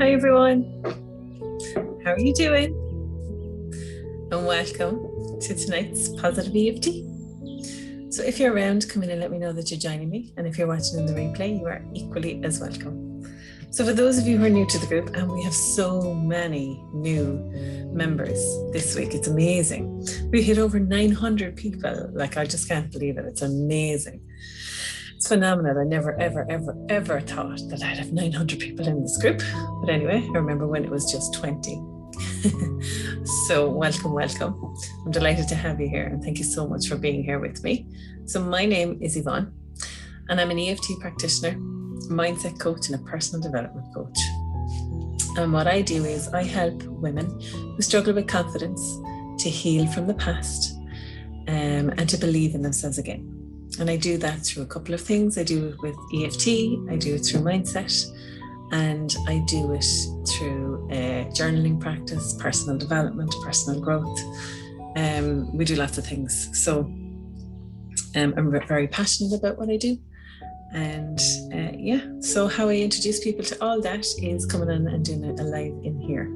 Hi everyone, how are you doing? And welcome to tonight's Positive EFT. So if you're around, come in and let me know that you're joining me. And if you're watching in the replay, you are equally as welcome. So for those of you who are new to the group, and we have so many new members this week, it's amazing. We hit over 900 people. Like, I just can't believe it. It's amazing. It's phenomenal. I never, ever thought that I'd have 900 people in this group. But anyway, I remember when it was just 20. So welcome. I'm delighted to have you here, and thank you so much for being here with me. So my name is Yvonne, and I'm an EFT practitioner, mindset coach, and a personal development coach. And what I do is I help women who struggle with confidence to heal from the past and to believe in themselves again. And I do that through a couple of things. I do it with EFT, I do it through mindset, and I do it through journaling practice, personal development, personal growth. We do lots of things. So I'm very passionate about what I do. And so how I introduce people to all that is coming in and doing a live in here.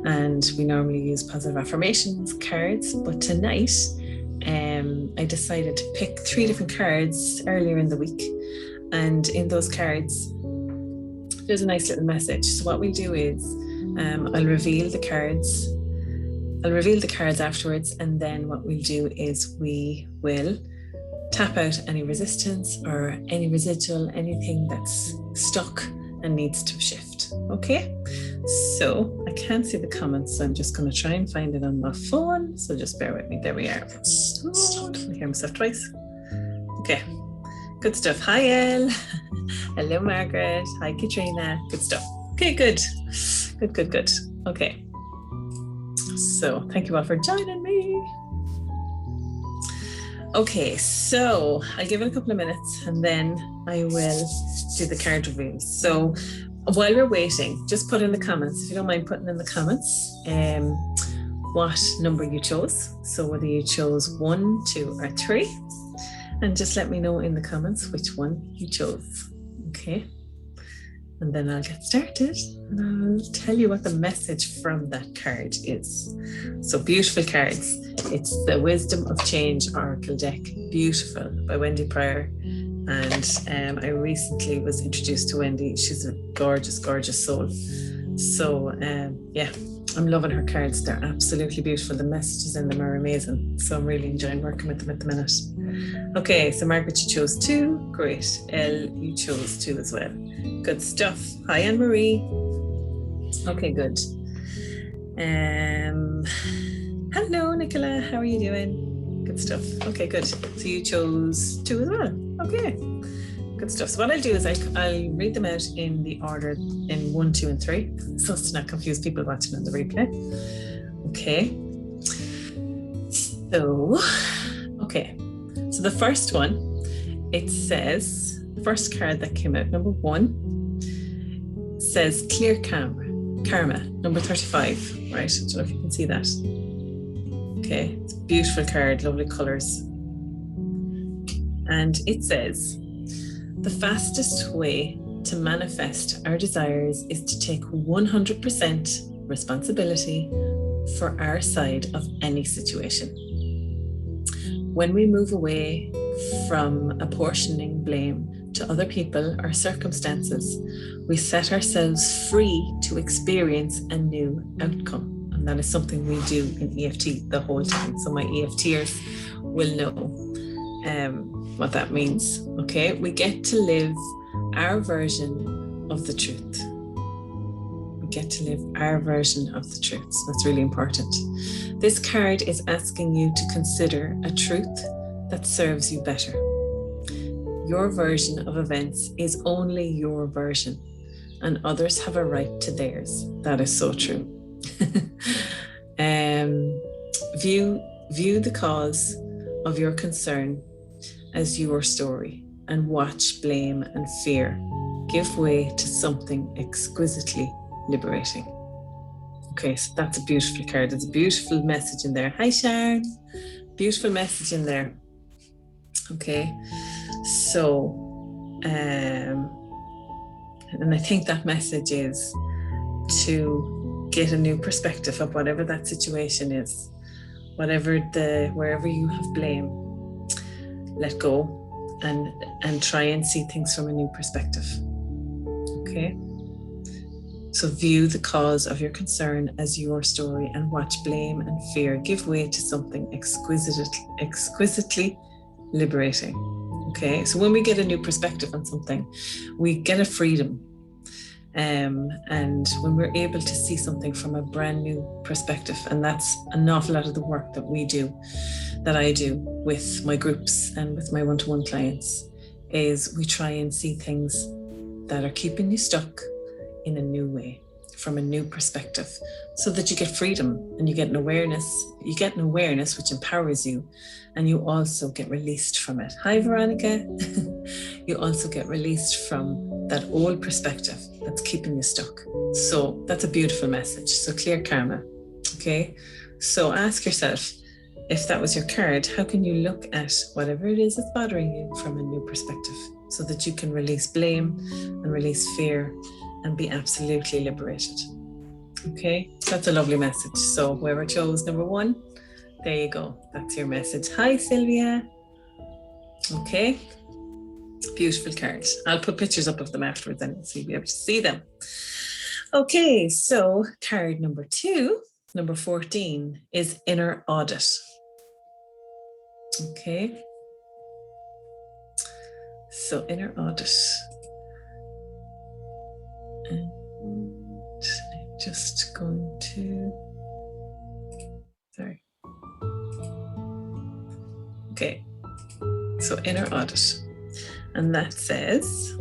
And we normally use positive affirmations cards, but tonight I decided to pick 3 different cards earlier in the week. And in those cards, there's a nice little message. So what we'll do is I'll reveal the cards. I'll reveal the cards afterwards. And then what we'll do is we will tap out any resistance or any residual, anything that's stuck and needs to shift. Okay? So I can't see the comments, so I'm just going to try and find it on my phone. So just bear with me. There we are. Oh, I hear myself twice. Okay. Good stuff. Hi, Elle. Hello, Margaret. Hi, Katrina. Good stuff. Okay, good. Good. Okay. So thank you all for joining me. Okay, so I'll give it a couple of minutes and then I will do the card reveals. So while we're waiting, just put in the comments, if you don't mind putting in the comments, what number you chose. So whether you chose 1, 2, or 3, and just let me know in the comments which one you chose. Okay, and then I'll get started and I'll tell you what the message from that card is. So beautiful cards. It's the Wisdom of Change Oracle deck, beautiful, by Wendy Pryor. And I recently was introduced to Wendy. She's a gorgeous soul. So I'm loving her cards. They're absolutely beautiful. The messages in them are amazing. So I'm really enjoying working with them at the minute. Okay, so Margaret, you chose 2. Great. Elle, you chose 2 as well. Good stuff. Hi, Anne-Marie. Okay, good. Hello, Nicola. How are you doing? Good stuff. Okay, good. So you chose 2 as well. Okay, good stuff. So what I'll do is I'll read them out in the order in 1, 2, and 3, so as to not confuse people watching on the replay. Okay. So the first one, it says, the first card that came out, number 1, says Clear Karma, number 35, right? I don't know if you can see that. Okay, it's a beautiful card, lovely colours. And it says, the fastest way to manifest our desires is to take 100% responsibility for our side of any situation. When we move away from apportioning blame to other people or circumstances, we set ourselves free to experience a new outcome. And that is something we do in EFT the whole time. So my EFTers will know what that means. Okay, we get to live our version of the truth. We get to live our version of the truth. So that's really important. This card is asking you to consider a truth that serves you better. Your version of events is only your version, and others have a right to theirs. That is so true. View the cause of your concern as your story, and watch blame and fear give way to something exquisitely liberating. Okay, so that's a beautiful card. There's a beautiful message in there. Hi, Sharon. Beautiful message in there. Okay, so, and I think that message is to get a new perspective of whatever that situation is, wherever you have blame, let go and try and see things from a new perspective. Okay? So view the cause of your concern as your story and watch blame and fear give way to something exquisitely liberating. Okay, so when we get a new perspective on something, we get a freedom. And when we're able to see something from a brand new perspective, and that's an awful lot of the work that I do with my groups and with my one-to-one clients, is we try and see things that are keeping you stuck in a new way, from a new perspective, so that you get freedom and you get an awareness. You get an awareness which empowers you, and you also get released from it. Hi, Veronica. You also get released from that old perspective that's keeping you stuck. So that's a beautiful message. So clear karma. Okay. So ask yourself, if that was your card, how can you look at whatever it is that's bothering you from a new perspective, so that you can release blame and release fear and be absolutely liberated. Okay, that's a lovely message. So whoever chose number 1, there you go. That's your message. Hi, Sylvia. Okay, beautiful cards. I'll put pictures up of them afterwards and so you'll be able to see them. Okay, so card number 2, number 14, is inner audit. Okay, so inner audit. And I'm just going to, sorry. Okay, so inner audit. And that says,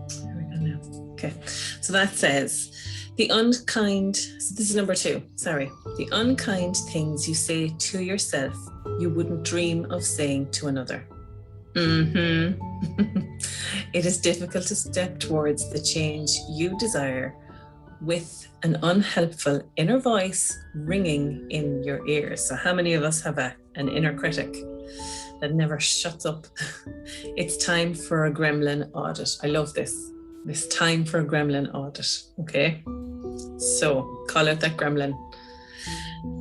here we go now. Okay, so that says, so this is number 2, sorry. The unkind things you say to yourself, you wouldn't dream of saying to another. It is difficult to step towards the change you desire with an unhelpful inner voice ringing in your ears. So how many of us have an inner critic that never shuts up? It's time for a gremlin audit. I love this. It's time for a gremlin audit. Okay, so call out that gremlin.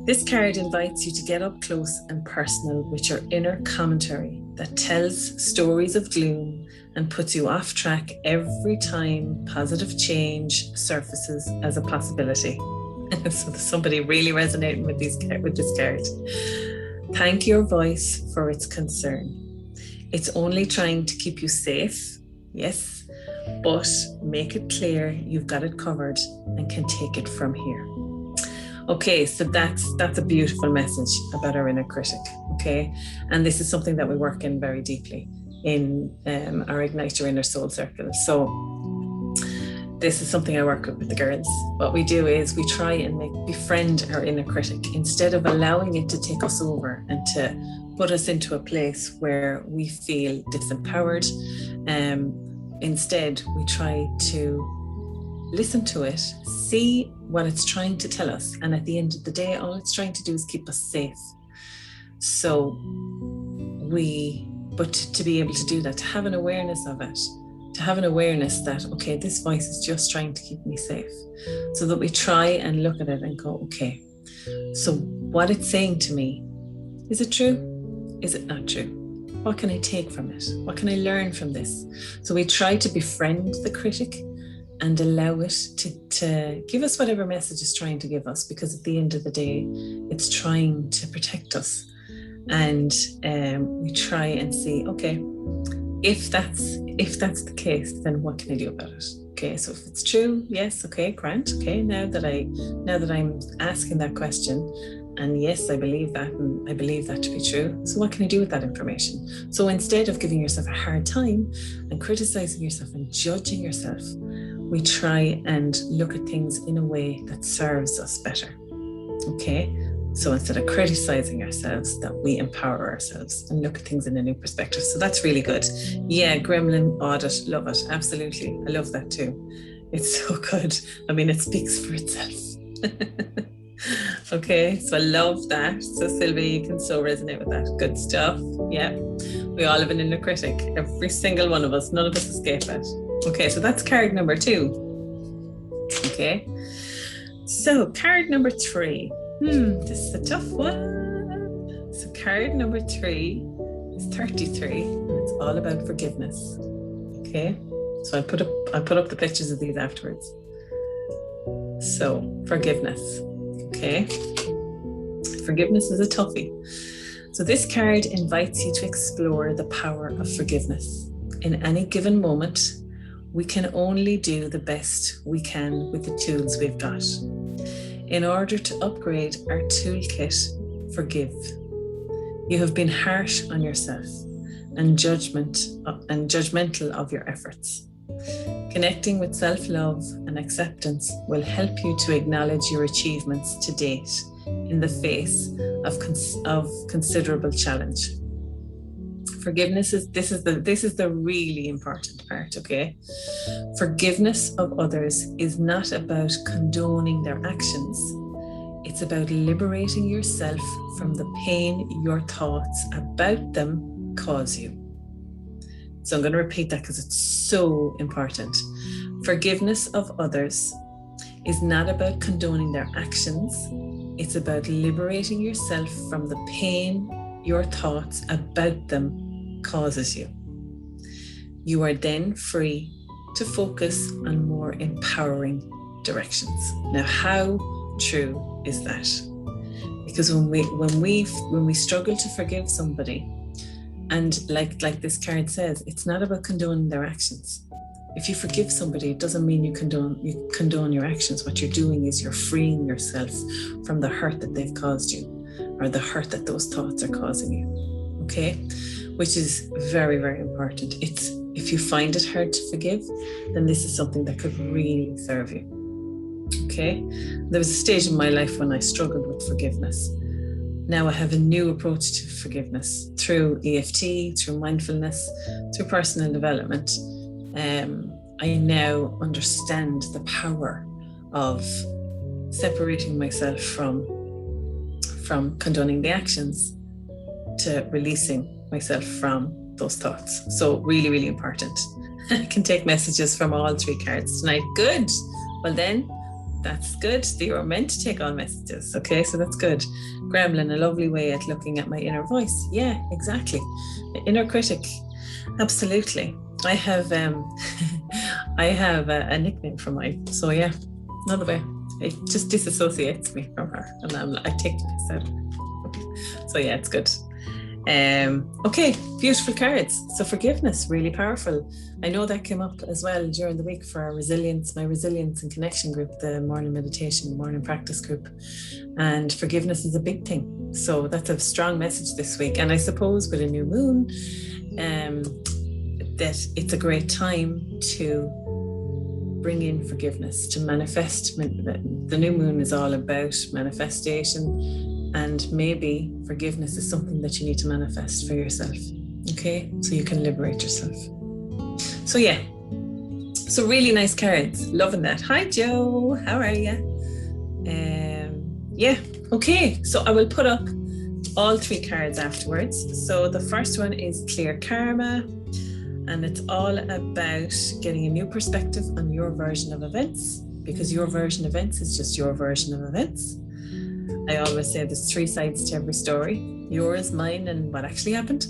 This card invites you to get up close and personal with your inner commentary that tells stories of gloom and puts you off track every time positive change surfaces as a possibility. So there's somebody really resonating with this card. Thank your voice for its concern. It's only trying to keep you safe, yes, but make it clear you've got it covered and can take it from here. Okay, so that's a beautiful message about our inner critic, okay? And this is something that we work in very deeply in our Ignite Your Inner Soul Circle. So this is something I work with the girls. What we do is we try and befriend our inner critic instead of allowing it to take us over and to put us into a place where we feel disempowered. Instead, we try to listen to it, see what it's trying to tell us. And at the end of the day, all it's trying to do is keep us safe. So but to be able to do that, to have an awareness of it, to have an awareness that, okay, this voice is just trying to keep me safe. So that we try and look at it and go, okay, so what it's saying to me, is it true? Is it not true? What can I take from it? What can I learn from this? So we try to befriend the critic and allow it to give us whatever message it's trying to give us, because at the end of the day, it's trying to protect us. And we try and see, okay, if that's the case, then what can I do about it? Okay, so if it's true, yes, okay, grant. Okay, now that I'm asking that question, and yes, I believe that, and I believe that to be true. So what can I do with that information? So instead of giving yourself a hard time and criticizing yourself and judging yourself, we try and look at things in a way that serves us better. Okay, so instead of criticizing ourselves, that we empower ourselves and look at things in a new perspective. So that's really good. Yeah, gremlin audit, love it. Absolutely. I love that too. It's so good. I mean, it speaks for itself. Okay, so I love that. So Sylvia, you can so resonate with that. Good stuff. Yeah, we all have an inner critic. Every single one of us. None of us escape it. Okay, so that's card number 2. Okay, so card number 3. This is a tough one. So card number 3 is 33, and it's all about forgiveness. Okay, so I'll put up the pictures of these afterwards. So forgiveness. Okay, forgiveness is a toughie. So this card invites you to explore the power of forgiveness. In any given moment, we can only do the best we can with the tools we've got. In order to upgrade our toolkit, forgive. You have been harsh on yourself and judgmental of your efforts. Connecting with self-love and acceptance will help you to acknowledge your achievements to date in the face of considerable challenge. Forgiveness is the really important part, okay? Forgiveness of others is not about condoning their actions. It's about liberating yourself from the pain your thoughts about them cause you. So I'm going to repeat that because it's so important. Forgiveness of others is not about condoning their actions. It's about liberating yourself from the pain your thoughts about them causes you. You are then free to focus on more empowering directions. Now, how true is that? Because when we struggle to forgive somebody, and like this card says, it's not about condoning their actions. If you forgive somebody, it doesn't mean you condone your actions. What you're doing is you're freeing yourself from the hurt that they've caused you, or the hurt that those thoughts are causing you. Okay? Which is very, very important. If you find it hard to forgive, then this is something that could really serve you. Okay? There was a stage in my life when I struggled with forgiveness. Now I have a new approach to forgiveness through EFT, through mindfulness, through personal development. I now understand the power of separating myself from condoning the actions to releasing myself from those thoughts. So really, really important. I can take messages from all 3 cards tonight. Good. Well then, that's good. You are meant to take all messages. Okay, so that's good. Gremlin, a lovely way at looking at my inner voice. Yeah, exactly. Inner critic. Absolutely. I have a nickname for mine. So yeah, another way. It just disassociates me from her, and I take the piss out of her. So yeah, it's good. Okay, beautiful cards. So forgiveness, really powerful. I know that came up as well during the week for our my resilience and connection group, the morning meditation, morning practice group. And forgiveness is a big thing. So that's a strong message this week. And I suppose with a new moon, that it's a great time to bring in forgiveness, to manifest. The new moon is all about manifestation. And maybe forgiveness is something that you need to manifest for yourself, okay? So you can liberate yourself. So yeah, so really nice cards. Loving that. Hi, Joe. How are you? Yeah, okay. So I will put up all 3 cards afterwards. So the first one is Clear Karma, and it's all about getting a new perspective on your version of events, because your version of events is just your version of events. I always say there's 3 sides to every story: yours, mine, and what actually happened.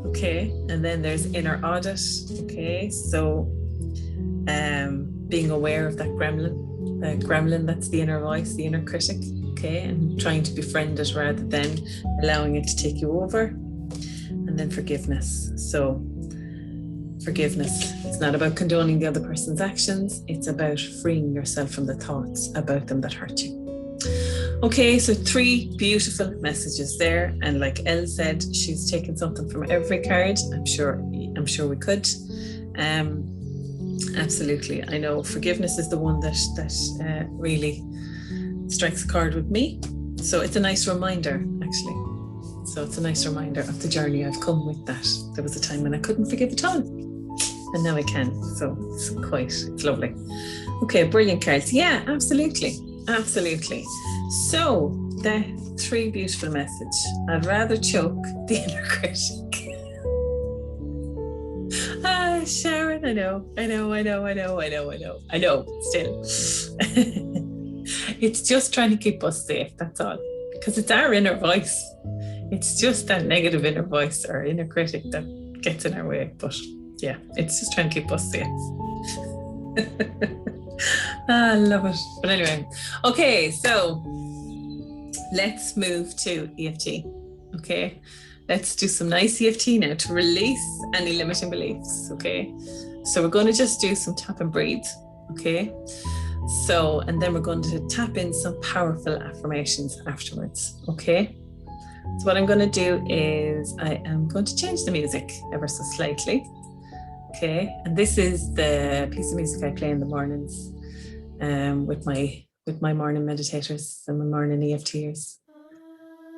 Okay, and then there's inner audit. Okay, so being aware of that gremlin, that's the inner voice, the inner critic. Okay, and trying to befriend it rather than allowing it to take you over. And then forgiveness. So forgiveness, it's not about condoning the other person's actions. It's about freeing yourself from the thoughts about them that hurt you. Okay, so 3 beautiful messages there. And like Elle said, she's taken something from every card. I'm sure we could. Absolutely. I know forgiveness is the one that really strikes a chord with me. So it's a nice reminder, actually. So it's a nice reminder of the journey I've come with that. There was a time when I couldn't forgive at all, and now I can. So it's lovely. Okay, brilliant cards. Yeah, absolutely. Absolutely. So the 3 beautiful message. I'd rather choke the inner critic. Yvonne. I know. Still. It's just trying to keep us safe, that's all. Because it's our inner voice. It's just that negative inner voice or inner critic that gets in our way. But yeah, it's just trying to keep us safe. I love it. But anyway, okay, so let's move to EFT. Okay, let's do some nice EFT now to release any limiting beliefs. Okay, so we're going to just do some tap and breathe. Okay, so and then we're going to tap in some powerful affirmations afterwards. Okay, so what I'm going to do is I am going to change the music ever so slightly. Okay, and this is the piece of music I play in the mornings with my morning meditators and my morning EFTers.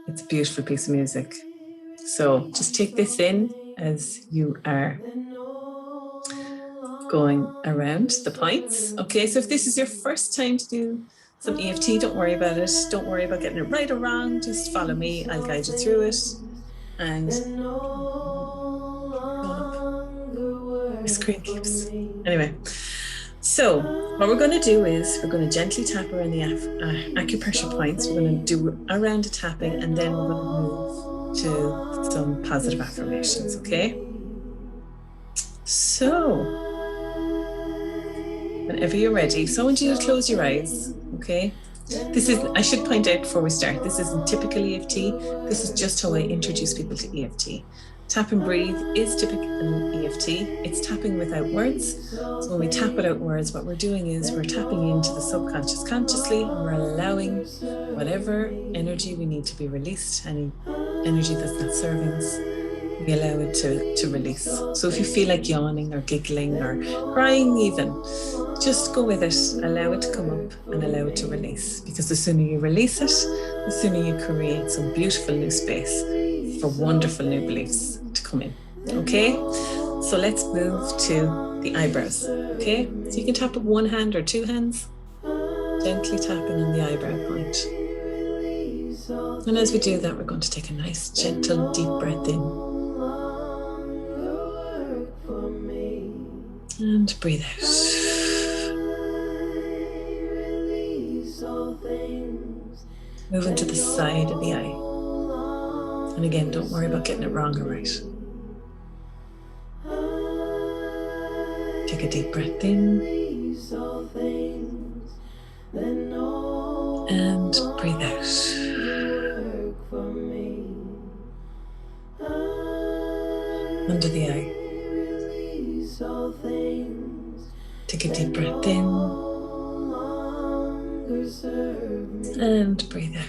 It's a beautiful piece of music. So just take this in as you are going around the points. Okay, so if this is your first time to do some EFT, don't worry about it. Don't worry about getting it right or wrong. Just follow me. I'll guide you through it. And my screen keeps. Anyway, so what we're going to do is we're going to gently tap around the acupressure points. We're going to do a round of tapping and then we're going to move to some positive affirmations, okay? So, whenever you're ready, so I want you to close your eyes, okay? This is, I should point out before we start, this isn't typical EFT. This is just how I introduce people to EFT. Tap and breathe is typical EFT. It's tapping without words. So when we tap without words, what we're doing is we're tapping into the subconscious consciously, and we're allowing whatever energy we need to be released, any energy that's not serving us, we allow it to release. So if you feel like yawning or giggling or crying even, just go with it, allow it to come up and allow it to release. Because the sooner you release it, the sooner you create some beautiful new space for wonderful new beliefs to come in. Okay, so let's move to the eyebrows. Okay, so you can tap with one hand or two hands, gently tapping on the eyebrow point. And as we do that, we're going to take a nice gentle deep breath in and breathe out. Moving to the side of the eye. And again, don't worry about getting it wrong or right. Take a deep breath in and breathe out. Under the eye. Take a deep breath in and breathe out.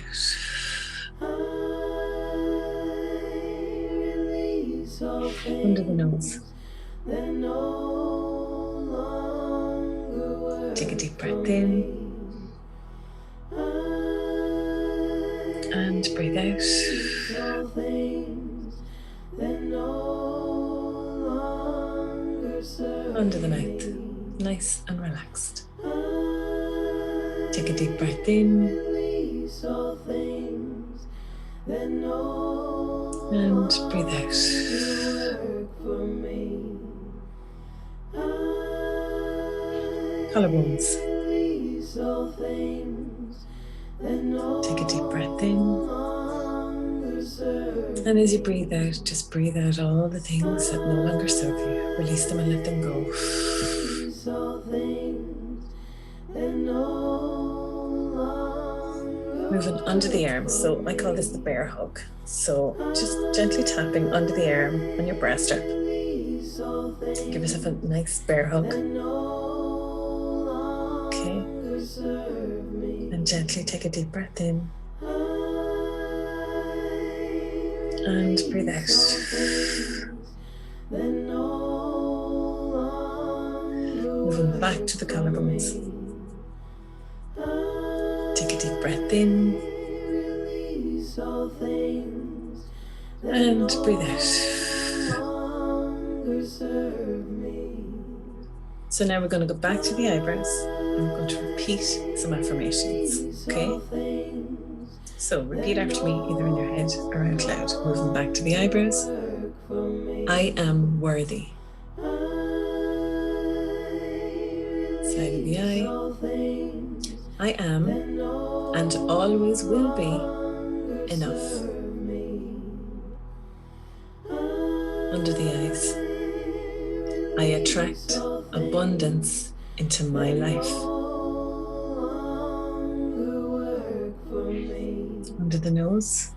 Under the nose. Take a deep breath in and breathe out. Under the mouth, nice and relaxed. Take a deep breath in and breathe out. Collarbones. Take a deep breath in. And as you breathe out, just breathe out all the things that no longer serve you. Release them and let them go. Moving under the arms. So I call this the bear hug. So just gently tapping under the arm on your breast strap. Give yourself a nice bear hug. Okay. And gently take a deep breath in. And breathe out. Moving back to the collarbones. Take a deep breath in. And breathe out. So now we're going to go back to the eyebrows and we're going to repeat some affirmations. Okay? So repeat after me, either in your head or out loud. Moving back to the eyebrows. I am worthy. side of the eye. I am and always will be enough. Under the eyes. I attract abundance into my life. Under the nose.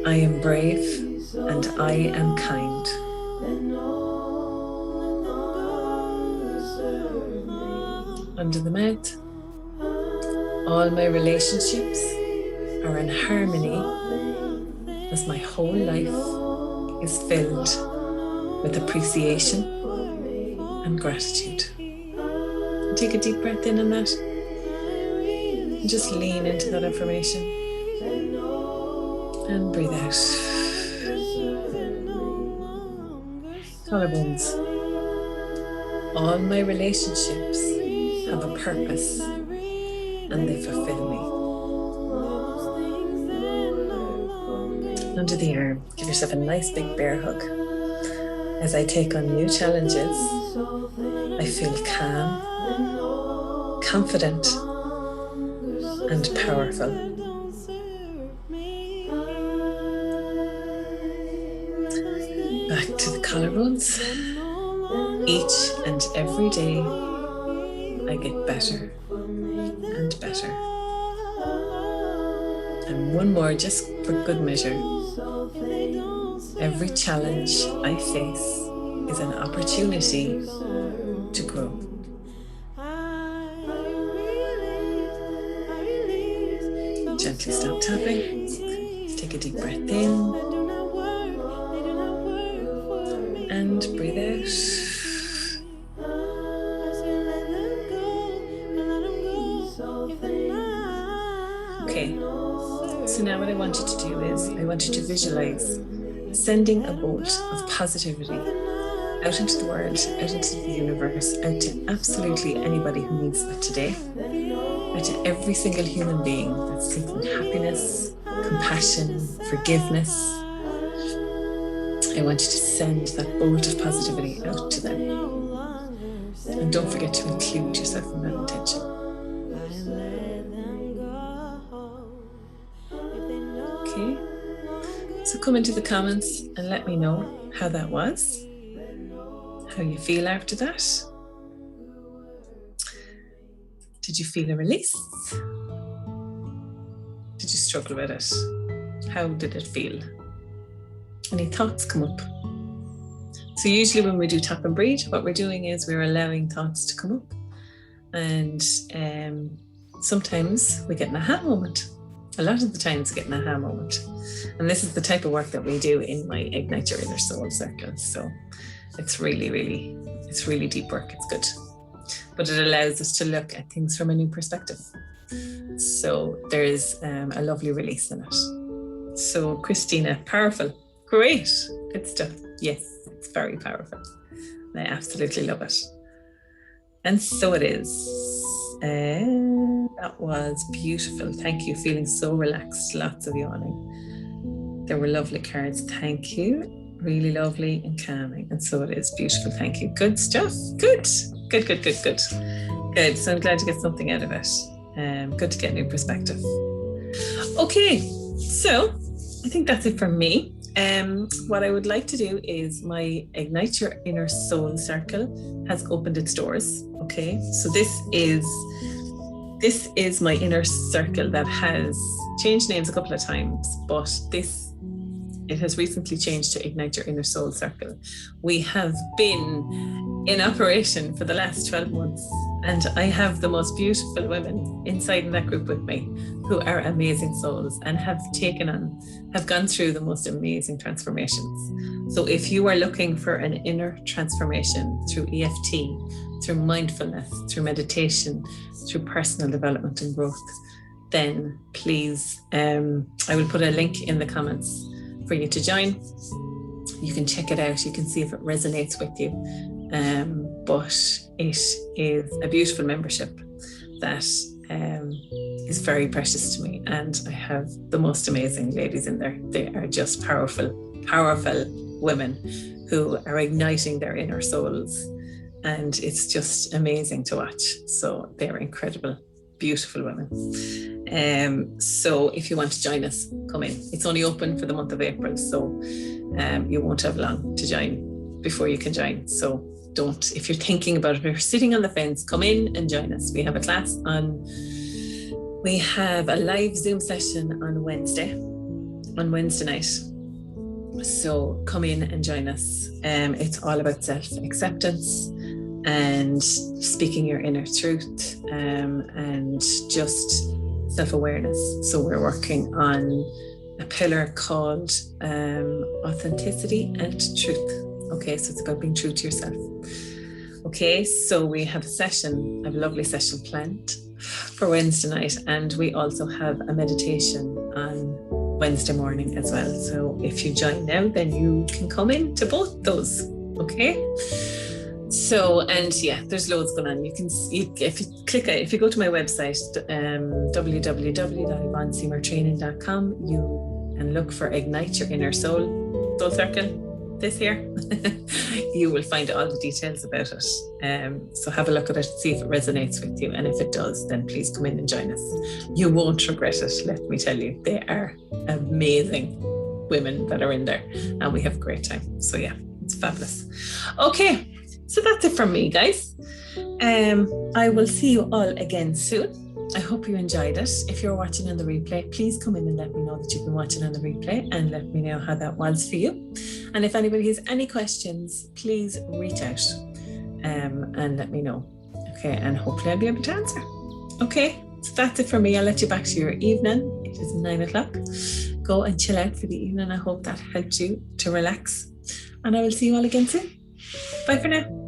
I am brave and I am kind. Under the mouth. All my relationships are in harmony as my whole life is filled with appreciation and gratitude. Take a deep breath in on that and just lean into that affirmation and breathe out. Collarbones. All my relationships have a purpose and they fulfill me. Under the arm, give yourself a nice big bear hug. As I take on new challenges, I feel calm, confident, and powerful. Back to the collarbones. Each and every day, I get better and better. And one more just for good measure. Every challenge I face is an opportunity to grow. Gently stop tapping. Take a deep breath in. And breathe out. Okay, so now what I want you to do is I want you to visualize sending a bolt of positivity out into the world, out into the universe, out to absolutely anybody who needs it today, out to every single human being that's seeking happiness, compassion, forgiveness. I want you to send that bolt of positivity out to them. And don't forget to include yourself in that intention. Okay, so come into the comments and let me know how that was, how you feel after that. Did you feel a release? Did you struggle with it? How did it feel? Any thoughts come up? So usually when we do tap and breathe, what we're doing is we're allowing thoughts to come up. And sometimes we get an aha moment. A lot of the times we get an aha moment. And this is the type of work that we do in my Ignite Your Inner Soul circle. So it's really deep work. It's good. But it allows us to look at things from a new perspective. So there is a lovely release in it. So Christina, powerful. Great. Good stuff. Yes, it's very powerful. I absolutely love it. And so it is. That was beautiful. Thank you. Feeling so relaxed. Lots of yawning. There were lovely cards. Thank you. Really lovely and calming. And so it is. Beautiful. Thank you. Good stuff. Good. Good. So I'm glad to get something out of it. Good to get a new perspective. Okay. So I think that's it from me. What I would like to do is my Ignite Your Inner Soul circle has opened its doors. Okay, so this is my inner circle that has changed names a couple of times, but it has recently changed to Ignite Your Inner Soul circle. We have been in operation for the last 12 months, and I have the most beautiful women inside that group with me who are amazing souls and have gone through the most amazing transformations. So if you are looking for an inner transformation through EFT, through mindfulness, through meditation, through personal development and growth, then please, I will put a link in the comments for you to join. You can check it out. You can see if it resonates with you. But it is a beautiful membership that is very precious to me. And I have the most amazing ladies in there. They are just powerful women who are igniting their inner souls and it's just amazing to watch. So they're incredible, beautiful women. So if you want to join us, come in. It's only open for the month of April, so you won't have long to join before you can join. So don't, if you're thinking about it, if you're sitting on the fence, come in and join us. We have a class we have a live Zoom session on Wednesday night. So come in and join us. It's all about self-acceptance and speaking your inner truth, and just self-awareness. So we're working on a pillar called authenticity and truth. Okay, so it's about being true to yourself. Okay, so we have a lovely session planned for Wednesday night, and we also have a meditation on Wednesday morning as well. So if you join now, then you can come in to both those. Okay. So, and yeah, there's loads going on. If you go to my website, www.yvonneseymourtraining.com, you can look for Ignite Your Inner Soul Circle. This here, you will find all the details about it. So have a look at it, see if it resonates with you. And if it does, then please come in and join us. You won't regret it, let me tell you. They are amazing women that are in there, and we have a great time. So yeah, it's fabulous. Okay, so that's it from me, guys. I will see you all again soon. I hope you enjoyed it. If you're watching on the replay, please come in and let me know that you've been watching on the replay, and let me know how that was for you. And if anybody has any questions, please reach out and let me know. Okay, and hopefully I'll be able to answer. Okay, so that's it for me. I'll let you back to your evening. It is 9 o'clock. Go and chill out for the evening. I hope that helped you to relax. And I will see you all again soon. Bye for now.